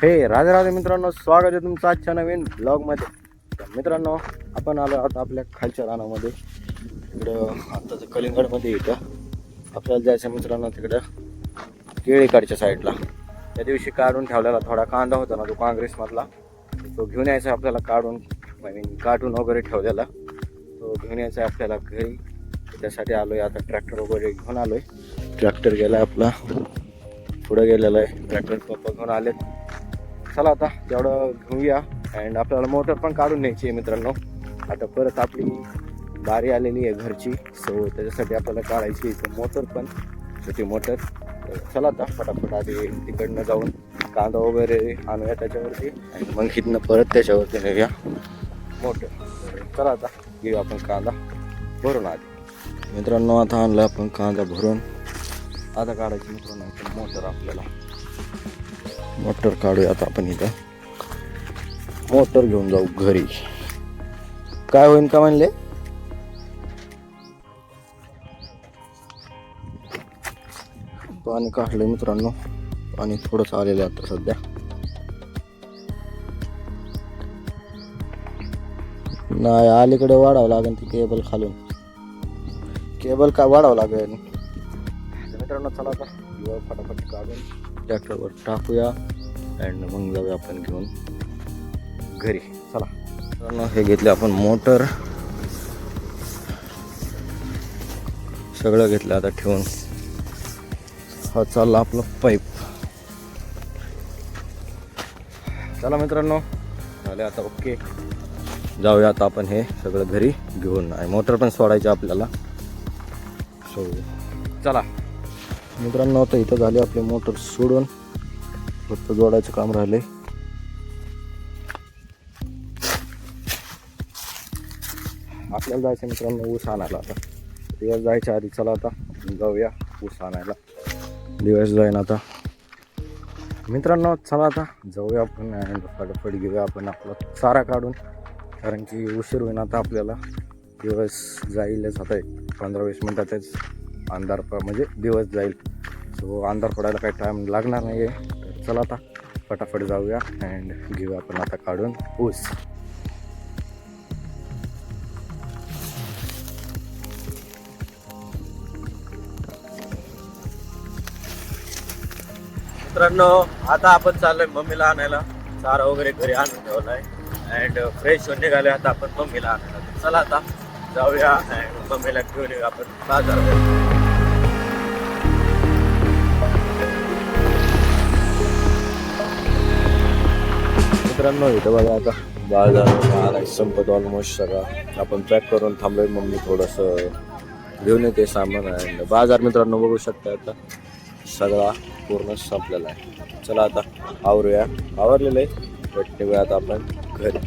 हे राधे राधे मित्रांनो, स्वागत आहे तुमचं आजच्या नवीन ब्लॉगमध्ये. तर मित्रांनो, आपण आलो आता आपल्या खालच्या रानामध्ये. तिकडं आत्ताचं कलिंगडमध्ये इथं आपल्याला जायचं मित्रांनो, तिकडं केळीकडच्या साईडला. त्या दिवशी काढून ठेवलेला थोडा कांदा होता ना, तो काँग्रेसमधला, तो घेऊन यायचा आपल्याला. काढून वगैरे ठेवलेला तो घेऊन यायचा आपल्याला घरी. त्यासाठी आलो आहे आता. ट्रॅक्टर वगैरे घेऊन आलो आहे. ट्रॅक्टर गेला आपला, पुढं गेलेला आहे ट्रॅक्टर. पप्पा घेऊन आलेत. चला आता तेवढं घेऊया. अँड आपल्याला मोटर पण काढून न्यायची आहे मित्रांनो. आता परत आपली बारी आलेली आहे घरची, सो त्याच्यासाठी आपल्याला काढायची आहे मोटर पण, छोटी मोटर. चला आता फटाफट आधी तिकडनं जाऊन कांदा वगैरे आणूया त्याच्यावरती, आणि मग इथनं परत त्याच्यावरती नेऊया मोटर. चला आता घेऊया आपण कांदा भरून. आधी मित्रांनो आता आणलं आपण कांदा भरून. आता काढायची मित्रांनो मोटर. आपल्याला मोटर काढूया आता आपण. इथं मोटर घेऊन जाऊ घरी. काय होईल का म्हणले? पाणी काढलंय मित्रांनो. पाणी थोडंच आलेलं आहे आता सध्या. नाही, अलीकडे वाढावं लागेल ते केबल खालून. केबल काय वाढावं लागेल मित्रांनो. चला आता फटाफट काढून ट्रॅक्टरवर टाकूया अँड मग जाऊया आपण घेऊन घरी. चला मित्रांनो, हे घेतले आपण मोटर, सगळं घेतलं आता ठेवून. हा चालला आपला पाईप. चला मित्रांनो, झाले आता ओके. जाऊया आता आपण हे सगळं घरी घेऊन. आहे मोटर पण सोडायची आपल्याला. सो चला मित्रांनो, आता इथं झाली आपली मोटर सोडून, फक्त जोडायचं काम राहिले. आपल्याला जायचं मित्रांनो ऊस आणायला. आता दिवस जायच्या आधी चला आता जाऊया ऊस आणायला. दिवस जाईन आता मित्रांनो. चला आता जाऊया आपण आणि फटाफट घेऊया आपण आपला चारा काढून, कारण की उशीर होईन आता आपल्याला. दिवस जाईलच आता 15-20 मिनटातच अंधार म्हणजे दिवस जाईल. सो अंधार पडायला काही टाईम लागणार नाही आहे. तर चला आता फटाफट जाऊया अँड घेऊया आपण आता काढून ऊस. मित्रांनो आता आपण चाललोय मम्मीला आणायला. चारा वगैरे घरी आणून ठेवलाय अँड फ्रेश होऊन निघालोय आता आपण मम्मीला आणायला. चला आता जाऊया अँड मम्मीला घेऊन येऊया आपण बाजारात. मित्रांनो इथं बघा आता बाजार संपत ऑलमोस्ट सगळा. आपण पॅक करून थांबलोय. मम्मी थोडंसं घेऊन येते सामान. अँड बाजार मित्रांनो बघू शकता आता सगळा पूर्ण संपलेला आहे. चला आता आवरूया. आवरलेलं आहे, बट निघूया आता आपण घरी.